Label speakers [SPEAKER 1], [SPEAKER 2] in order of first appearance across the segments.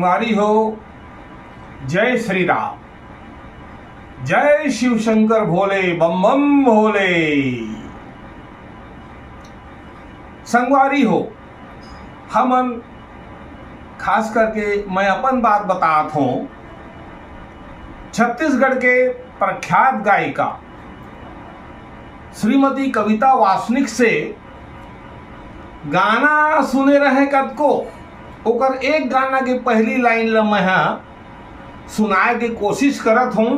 [SPEAKER 1] संगवारी हो। जय श्री राम, जय शिव शंकर भोले, बम बम भोले। संगवारी हो, हमन खास करके मैं अपन बात बतात हूं। छत्तीसगढ़ के प्रख्यात गायिका श्रीमती कविता वासनिक से गाना सुने रहे कद को। ओकर एक गाना के पहली लाइन ला मैं सुनाए के कोशिश करत हूं।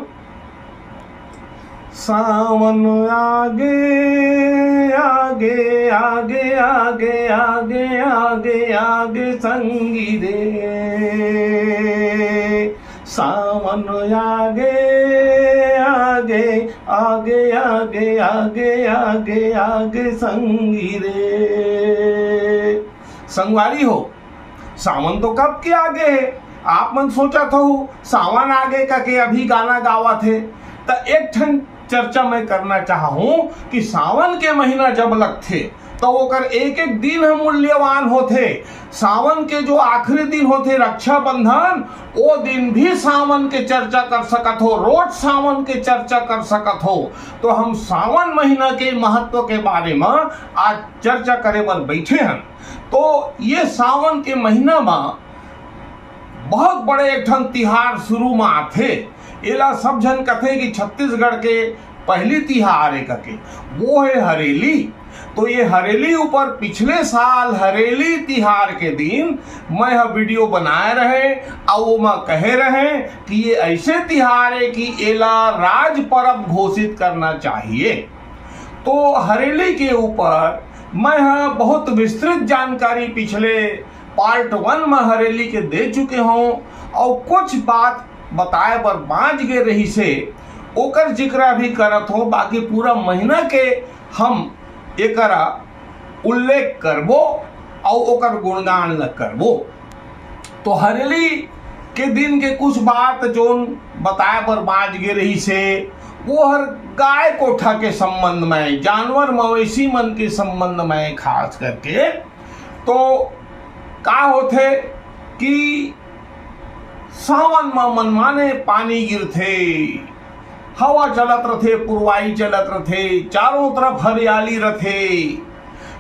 [SPEAKER 1] सावन आगे आगे आगे आगे आगे आगे आगे संगी रे, सावन आगे आगे आगे आगे आगे आगे आगे संगी रे। संगवारी हो, सावन तो कब के आगे है। आप मन सोचा था सावन आगे का के अभी गाना गावा थे। तो एक ठन चर्चा मैं करना चाहा हूं कि सावन के महीना जब लगथे तो ओकर एक एक दिन हम मूल्यवान होते। सावन के जो आखिरी दिन होते रक्षाबंधन, वो दिन भी सावन के चर्चा कर सकत हो, रोज सावन के चर्चा कर सकत हो। तो हम सावन महीना के महत्व के बारे में आज चर्चा करे बर बैठे हैं। तो ये सावन के महीना में बहुत बड़े एक ठन तिहार शुरू में आथे। एला सब जन कथे कि छत्तीसगढ़ के पहली तिहार है करके, वो है हरेली। तो ये हरेली ऊपर पिछले साल हरेली तिहार के दिन मैं वीडियो बनाए रहे और वो मैं कहे रहे कि ये ऐसे तिहार है कि एला राज पर्व घोषित करना चाहिए। तो हरेली के ऊपर मैं बहुत विस्तृत जानकारी पिछले पार्ट 1 में हरेली के दे चुके हूँ और कुछ बात बताए पर बाँच गए रही से ओकर जिक्र भी करत हो। बाकी पूरा महीना के हम एकरा उल्लेख करबो और ओकर गुणगान ल करबो। तो हरेली के दिन के कुछ बात जोन बताए पर बाँच गए रही से वो हर गाय कोठा के संबंध में, जानवर मवेशी मन के संबंध में खास करके। तो का होथे कि सावन में मनमाने पानी गिरथे, हवा चलत रथे, पुरवाई चलत रथे, चारों तरफ हरियाली रथे।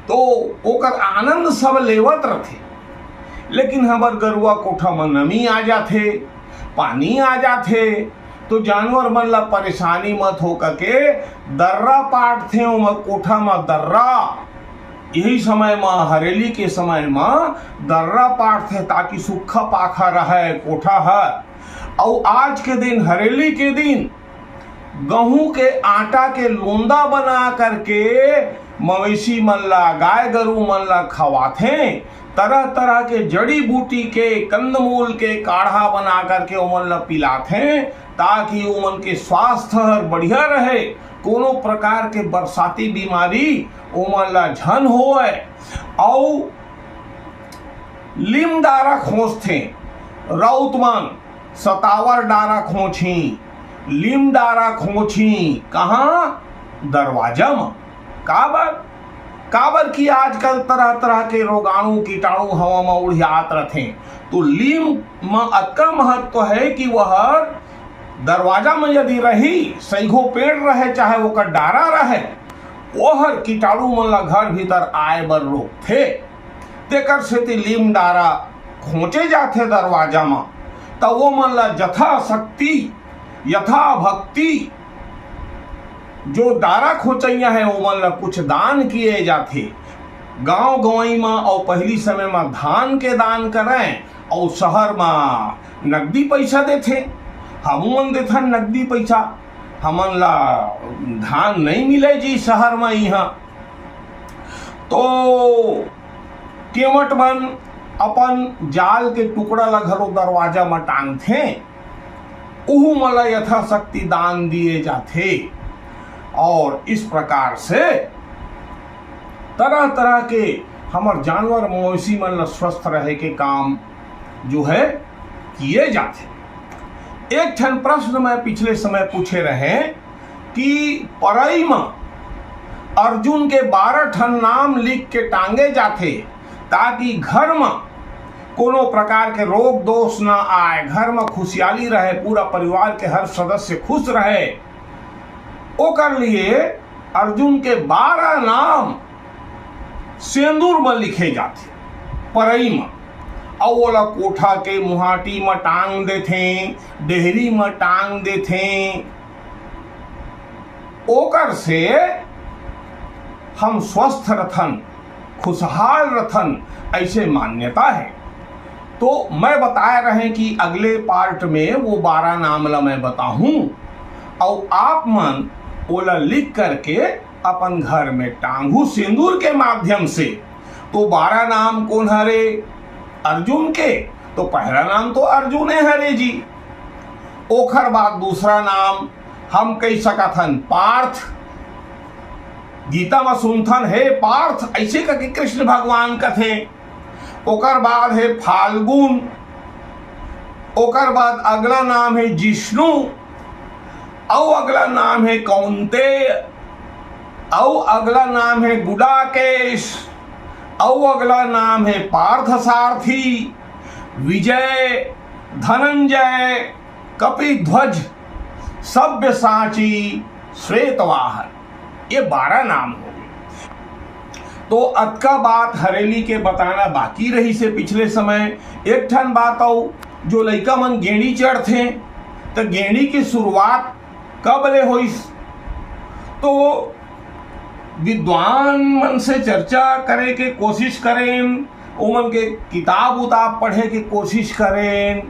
[SPEAKER 1] तो ओकर आनंद सब लेवत रथे। लेकिन हमार गरुआ कोठा में नमी आ जाथे, पानी आ जाथे, तो जानवर मन ला परेशानी मत हो के दर्रा पाटथे ओमा कोठा में दर्रा। यही समय में हरेली के समय में दर्रा पाटथे ताकि सूखा पाखा रहे कोठा है। और आज के दिन हरेली के दिन गेहूं के आटा के लोंदा बना करके मवेशी मन ला, गाय गरु मन ला खवाथे। तरह तरह के जड़ी बूटी के, कंदमूल के काढ़ा बना करके ओमन ला पिलाथे ताकि ओमन के स्वास्थ्य बढ़िया रहे, कोनो प्रकार के बरसाती बीमारी ओमन ला झन होए। और लीम डारा खोजथे, राउत मन सतावर डारा खोची, लीम डारा खोची कहाँ? दरवाजा में। काबर की आजकल तरह तरह के रोगाणु कीटाणु हवा में उड़ियात रहते। तो लीम में अतका महत्व है कि वह दरवाजा में यदि रही, सैघो पेड़ रहे चाहे वो का डारा रहे, वह कीटाणु मन ला घर भीतर आए बर रोकथे। तेकर सेती लीम डारा खोचे जाथे दरवाजा में। तो वो मन ला यथा शक्ति यथा भक्ति जो डारा खोचैया है वो मन ला कुछ दान किए जाथे। गांव गंवई में और पहली समय में धान के दान करें और शहर में नकदी पैसा देथे। हम मन देथन नकदी पैसा, हमन ला धान नहीं मिले जी शहर में। यहाँ तो केवट मन अपन जाल के टुकड़ा ला घरो दरवाजा में टांगथे, उहू मला यथाशक्ति दान दिए जाथे। और इस प्रकार से तरह तरह के हमार जानवर मवेशी मन ला स्वस्थ रहे के काम जो है किए जाते। एक ठन प्रश्न में पिछले समय पूछे रहे कि परई में अर्जुन के 12 ठन नाम लिख के टांगे जाते ताकि घर में कोनो प्रकार के रोग दोष ना आए, घर में खुशहाली रहे, पूरा परिवार के हर सदस्य खुश रहे, ओकर लिए अर्जुन के 12 नाम सिंदूर में लिखे जाते परई में, और ओला कोठा के मुहाटी में टांग देथे, डेहरी में टांग देथे। ओकर से हम स्वस्थ रथन, खुशहाल रथन, ऐसे मान्यता है। तो मैं बताए रहे कि अगले पार्ट में वो 12 नाम ला मैं बताऊं, और आप मन ओला लिख करके अपन घर में टांगू सिंदूर के माध्यम से। तो 12 नाम कौन हरे? अर्जुन के। तो पहला नाम तो अर्जुन है हरे जी। ओखर बाद दूसरा नाम हम कह सकथन पार्थ। गीता में सुनथन है पार्थ, ऐसे करके कृष्ण भगवान कथे। ओकर बाद है फाल्गुन। ओकर बाद अगला नाम है जिष्णु, और अगला नाम है कौंतेय, और अगला नाम है गुडाकेश, और अगला नाम है पार्थसारथी, विजय, धनंजय, कपिध्वज, सव्यसाची, श्वेतवाहन। ये 12 नाम हो गए। तो अत का बात हरेली के बताना बाकी रही से पिछले समय। एक ठन बात आओ, जो लइका मन गेड़ी चढ़थे तो गेड़ी की शुरुआत कब ले होइस? तो विद्वान मन से चर्चा करे के कोशिश करें, ओमन के किताब उताब पढ़े के कोशिश करें,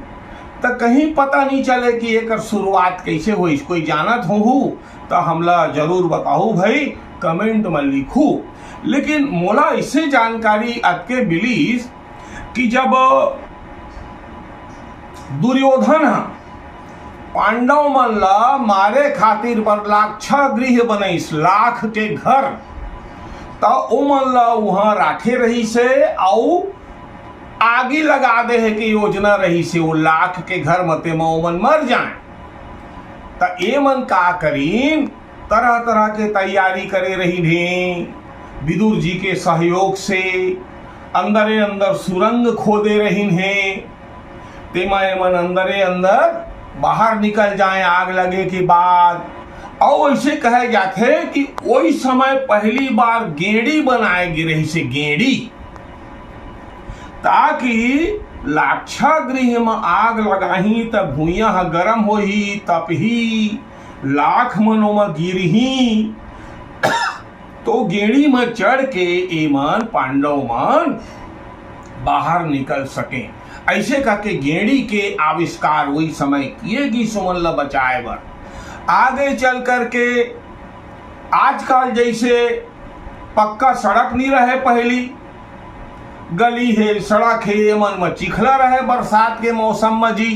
[SPEAKER 1] तो कहीं पता नहीं चले कि एक शुरुआत कैसे हुई। कोई जानत हो तो हमला जरूर बताओ भाई, कमेंट में लिखू। लेकिन मोला इससे जानकारी अतके मिलीस कि जब दुर्योधन पांडव मन ला मारे खातिर पर लाक्षा गृह बनईस, लाख के घर, तो ओमन ला वहां राखे रही से, और आगे लगा दे है कि योजना रही से वो लाख के घर मते में ओमन मर जाए। तो ए मन का करीन, तरह तरह के तैयारी करे रही थे। विदुर जी के सहयोग से अंदरे अंदर सुरंग खोदे रही हैं, तेमा एमन अंदरे अंदर बाहर निकल जाए आग लगे के बाद। और ऐसे कहे जाते कि वही समय पहली बार गेड़ी बनाए गिरे से, गेड़ी, ताकि लाक्षा गृह में आग लगाही तब भूइया गरम होही, तब ही लाख मनो में गिरही। तो गेड़ी में चढ़ के एमन पांडव मन बाहर निकल सके। ऐसे करके गेड़ी के आविष्कार वही समय किएगी सुमन ला बचाए बर। आगे चल करके आजकल जैसे पक्का सड़क नहीं रहे, पहली गली है, सड़क है, मन में चिखला रहे बरसात के मौसम में जी।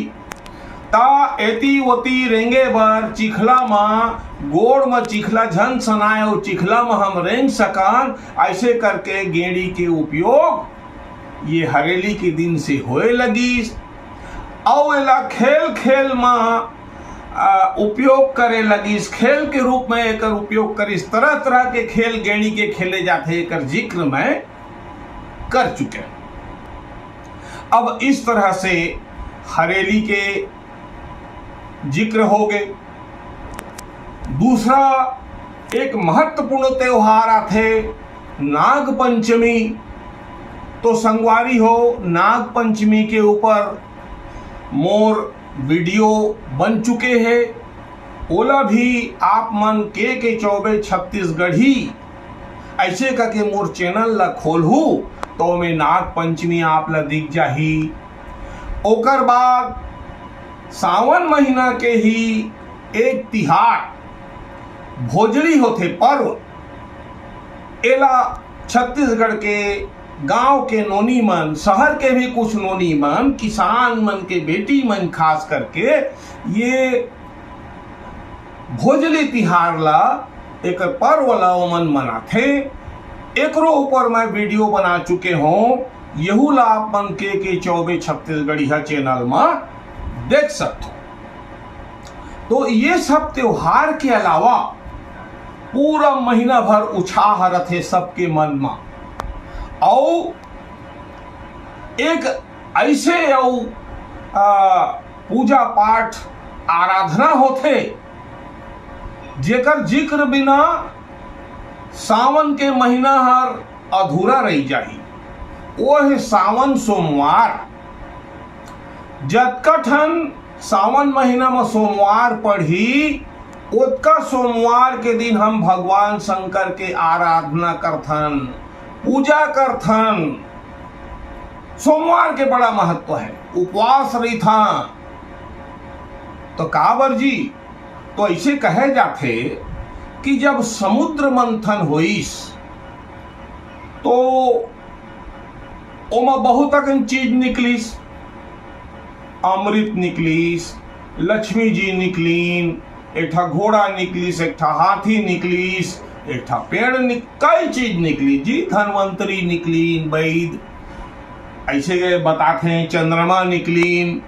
[SPEAKER 1] ता एती ओती रेंगे बर चिखला में, गोड़ में चिखला झन सनाए और चिखला में हम रेंग सकन। ऐसे करके गेड़ी के उपयोग ये हरेली के दिन से होए लगी, और एला खेल खेल में उपयोग करे लगी। खेल के रूप में एक उपयोग करी। तरह तरह के खेल गेड़ी के खेले जाते, एक जिक्र में कर चुके। अब इस तरह से हरेली के जिक्र हो गए। दूसरा एक महत्वपूर्ण त्योहार आते नाग पंचमी। तो संगवारी हो, नाग पंचमी के ऊपर मोर वीडियो बन चुके हैं। ओला भी आप मन के चौबे छत्तीसगढ़ी ऐसे करके मोर चैनल ला खोलहू तो में नाग पंचमी आप ला दिख जाही। ओकर बाद सावन महीना के ही एक तिहार भोजड़ी होते पर्व, एला छत्तीसगढ़ के गांव के नोनी मन, शहर के भी कुछ नोनी मन, किसान मन के बेटी मन खास करके ये भोजली तिहार ला एक पर्व ला ओमन मनाथे। एकरो ऊपर मैं वीडियो बना चुके हूँ, यहू ला आप मन के चौबे छत्तीसगढ़ी चैनल में देख सकते हो। तो ये सब त्योहार के अलावा पूरा महीना भर उत्साह रहते सबके मन में। और एक ऐसे पूजा पाठ आराधना होते जेकर जिक्र बिना सावन के महीना हर अधूरा रही जाही। वो है सावन सोमवार। जतका ठन सावन महीना में सोमवार पढ़ी उतका सोमवार के दिन हम भगवान शंकर के आराधना करथन, पूजा करथन। सोमवार के बड़ा महत्व है, उपवास रही था। तो काबर जी तो ऐसे कहे जाते कि जब समुद्र मंथन होइस तो ओमा बहुत अकन चीज निकलीस। अमृत निकलीस, लक्ष्मी जी निकलीन, एक ठा घोड़ा निकलीस, एक ठा हाथी निकलीस, एक ठा पेड़ कई चीज निकली जी। धनवंतरी निकलीन, वैद ऐसे बताते हैं, चंद्रमा निकलीन,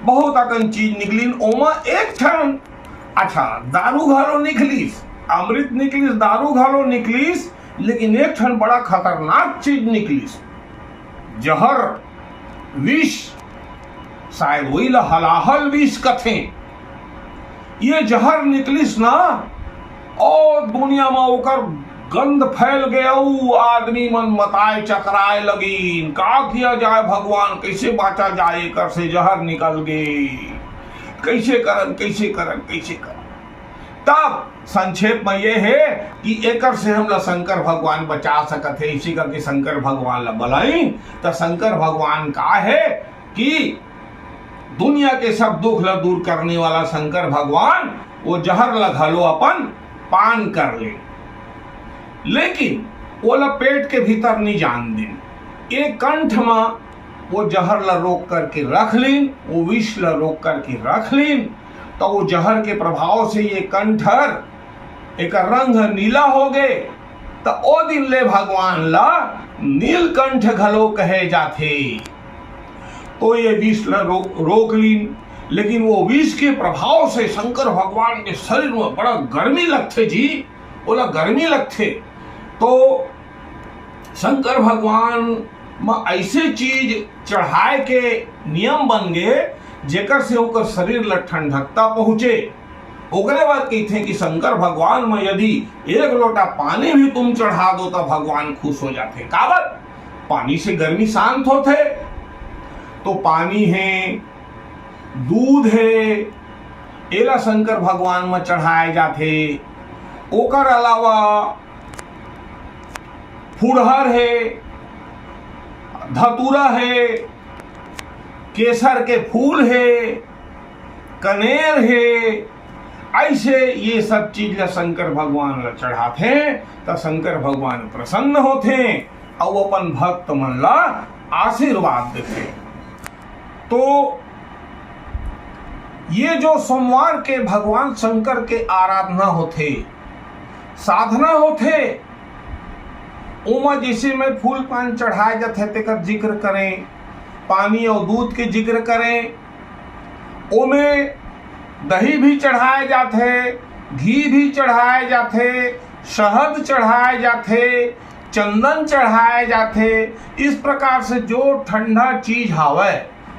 [SPEAKER 1] बहुत अकन चीज निकलीन। ओमा एक ठन अच्छा दारू घालो निकलीस, अमृत निकलीस, दारू घालो निकलीस, लेकिन एक ठन बड़ा खतरनाक चीज निकलीस, जहर, विष। शायद वही ला हलाहल विष कथे। ये जहर निकलिस ना और दुनिया में ओकर गंध फैल गया। आदमी मन मताए चकराए लगी, का किया जाए भगवान, कैसे बाचा जाए, कर से जहर निकल गए, कैसे करन कैसे करन कैसे करन। तब संक्षेप में ये है कि एकर से हमला शंकर भगवान बचा सकते है। इसी करके शंकर भगवान ला बलाई। तो शंकर भगवान का है कि दुनिया के सब दुख ला दूर करने वाला शंकर भगवान वो जहर ला घलो अपन पान कर ले, लेकिन वो ला पेट के भीतर नहीं जान दिन। एक कंठ में वो जहर ला रोक करके रख लीन, वो विष ला रोक करके रख लीन। तो वो जहर के प्रभाव से ये कंठर एक रंग नीला हो गए। तो ओ दिन ले भगवान ला नीलकंठ घलो कहे जाते। तो ये विष ला रोक लीन, लेकिन वो विष के प्रभाव से शंकर भगवान के शरीर में बड़ा गर्मी लगते जी, बोला गर्मी लगते। तो शंकर भगवान में ऐसे चीज चढ़ाए के नियम बन गए जेकर से ओकर शरीर ला ठंडकता पहुंचे। ओकरे बाद कहते कि शंकर भगवान में यदि एक लोटा पानी भी तुम चढ़ा दो तो भगवान खुश हो जाते। काबर? पानी से गर्मी शांत होते। तो पानी है, दूध है, एला शंकर भगवान में चढ़ाए जाते। ओकर अलावा फुड़हर है, धतूरा है, केसर के फूल है, कनेर है, ऐसे ये सब चीज शंकर भगवान ला चढ़ाते। तो शंकर भगवान प्रसन्न होते और अपन भक्त मन ला आशीर्वाद देते। तो ये जो सोमवार के भगवान शंकर के आराधना होते, साधना होते, ओमा जैसे में फूल पान चढ़ाए जाते तेकर जिक्र करें, पानी और दूध के जिक्र करें, ओमे दही भी चढ़ाए जाते, घी भी चढ़ाए जाते, शहद चढ़ाए जाते, चंदन चढ़ाए जाते। इस प्रकार से जो ठंडा चीज हावे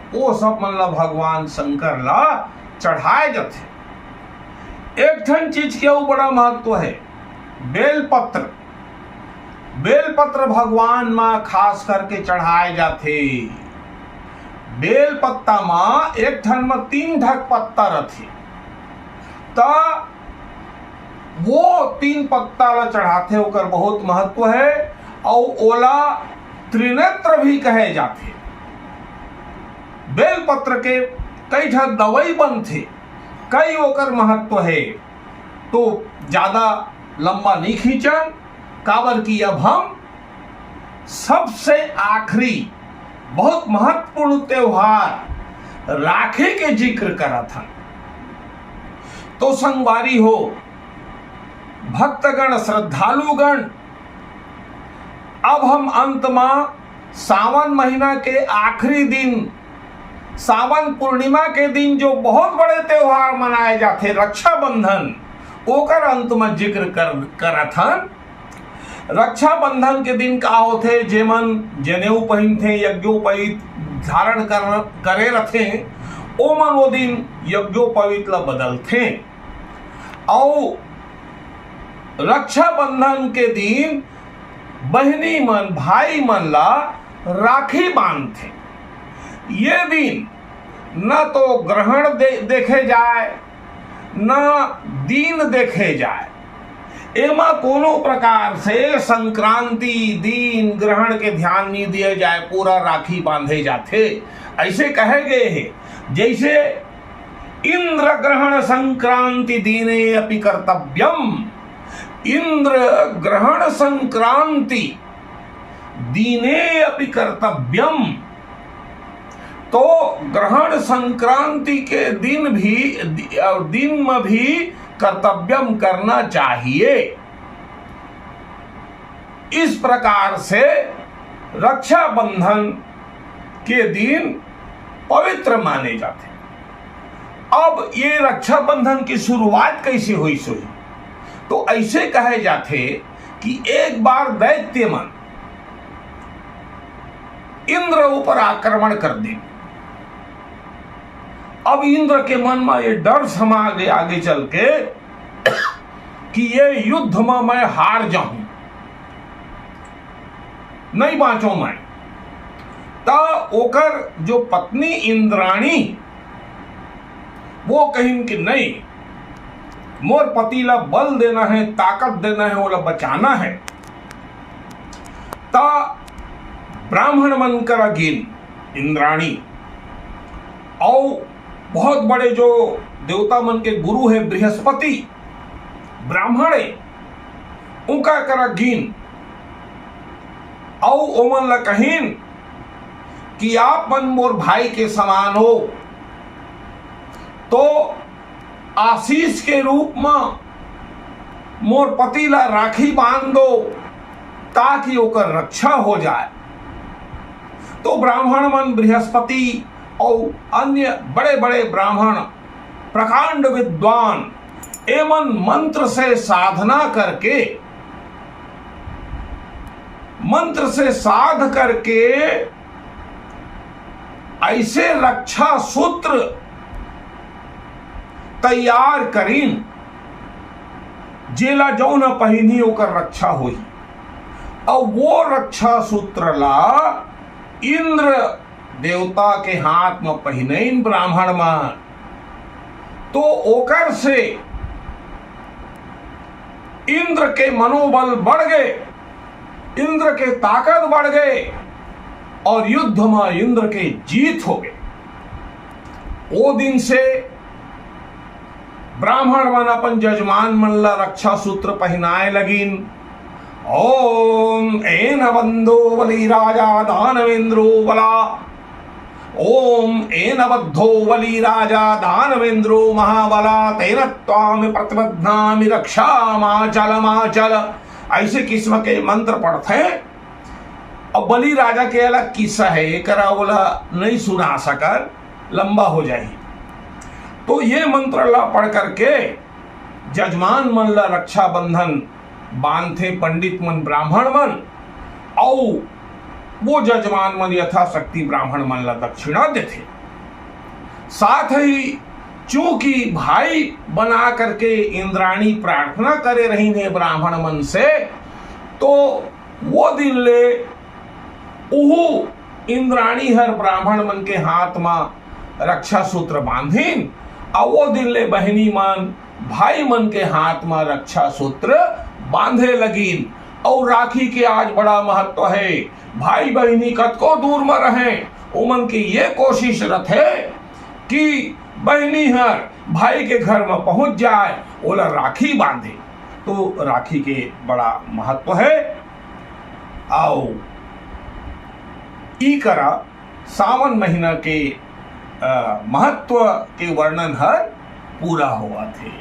[SPEAKER 1] वो सब मतलब भगवान शंकर ला चढ़ाए जाते। एक ठन चीज के वो बड़ा महत्व है, बेलपत्र। बेलपत्र भगवान में खास करके चढ़ाए जाते। बेल पत्ता में एक ठन में 3 ढक पत्ता रहते। तो वो 3 पत्ता ला चढ़ाते, ओकर बहुत महत्व है। और ओला त्रिनेत्र भी कहे जाते। बेल पत्र के कई ठन दवाई बनते, कई ओकर महत्व है। तो ज्यादा लंबा नहीं खींचन, काबर की अब हम सबसे आखिरी बहुत महत्वपूर्ण त्योहार राखी के जिक्र करा था। तो संगवारी हो, भक्तगण, श्रद्धालुगण, अब हम अंत में सावन महीना के आखिरी दिन, सावन पूर्णिमा के दिन जो बहुत बड़े त्योहार मनाए जाते, रक्षाबंधन, ओकर अंत में जिक्र करा था। रक्षाबंधन के दिन का होते, जेमन जनेऊ पहनते, यज्ञोपवीत धारण करे रथे ओमन वो दिन यज्ञोपवीत ला बदलथे और रक्षाबंधन के दिन बहनी मन भाई मन ला राखी बांधथे। ये दिन न तो ग्रहण देखे जाए न दिन देखे जाए, एमा कोनो प्रकार से संक्रांति दिन ग्रहण के ध्यान नहीं दिए जाए, पूरा राखी बांधे जाते। ऐसे कहे गए हैं जैसे इंद्र ग्रहण संक्रांति दीने अपि कर्तव्यम, इंद्र ग्रहण संक्रांति दीने अपि कर्तव्यम, तो ग्रहण संक्रांति के दिन में भी कर्तव्यम करना चाहिए। इस प्रकार से रक्षाबंधन के दिन पवित्र माने जाते। अब ये रक्षाबंधन की शुरुआत कैसे हुई सोई, तो ऐसे कहे जाते कि एक बार दैत्य मन इंद्र ऊपर आक्रमण कर दे। अब इंद्र के मन में ये डर समा गया आगे चल के कि ये युद्ध में मैं हार जाऊं, नहीं बाँचो मैं। तो ओकर जो पत्नी इंद्राणी वो कहीं कि नहीं, मोर पति ला बल देना है, ताकत देना है, वो ला बचाना है। तो ब्राह्मण मन कर गिन इंद्राणी और बहुत बड़े जो देवता मन के गुरु है बृहस्पति ब्राह्मणे, उनका कर गिन और ओमन ला कहीन कि आप मन मोर भाई के समान हो, तो आशीष के रूप में मोर पति ला राखी बांध दो ताकि ओकर रक्षा हो जाए। तो ब्राह्मण मन बृहस्पति और अन्य बड़े बड़े ब्राह्मण प्रकांड विद्वान एवं मंत्र से साधना करके, मंत्र से साध करके ऐसे रक्षा सूत्र तैयार करीन जेला जौन पहिनी ओकर रक्षा हुई। और वो रक्षा सूत्र ला इंद्र देवता के हाथ में पहिनैन ब्राह्मण में, तो ओकर से इंद्र के मनोबल बढ़ गए, इंद्र के ताकत बढ़ गए और युद्ध में इंद्र के जीत हो गए। वो दिन से ब्राह्मण मन अपन जजमान मन ला रक्षा सूत्र पहनाए लगिन। ओम एन बंधो बलि राजा दानवेंद्रो बला, ओम एन बद्धो बलि राजा दानवेंद्रो महाबला, तेन त्वाम प्रतिबध्नामि रक्षामाचल माचल। ऐसे किस्म के मंत्र पढ़ते। और बलि राजा के अलग किस्सा है, एक बोला नहीं सुना सकर, लंबा हो जाए। तो ये मंत्र ला पढ़ करके जजमान मन ला रक्षाबंधन बांधते पंडित मन ब्राह्मण मन, और वो जजमान मन यथाशक्ति ब्राह्मण मन ला दक्षिणा देते। साथ ही चूंकि भाई बना करके इंद्राणी प्रार्थना करे रही ने ब्राह्मण मन से, तो वो दिन ले उहु इंद्राणी हर ब्राह्मण मन के हाथ में रक्षा सूत्र बांधीन, और वो दिन ले बहनी मन भाई मन के हाथ में रक्षा सूत्र बांधे लगिन। और राखी के आज बड़ा महत्व है। भाई बहनी कतको दूर में रहे, उमन की ये कोशिश रथे कि बहनी हर भाई के घर में पहुंच जाए, ओला राखी बांधे। तो राखी के बड़ा महत्व है। आओ ई करा सावन महीना के महत्व के वर्णन हर पूरा हुआ थे।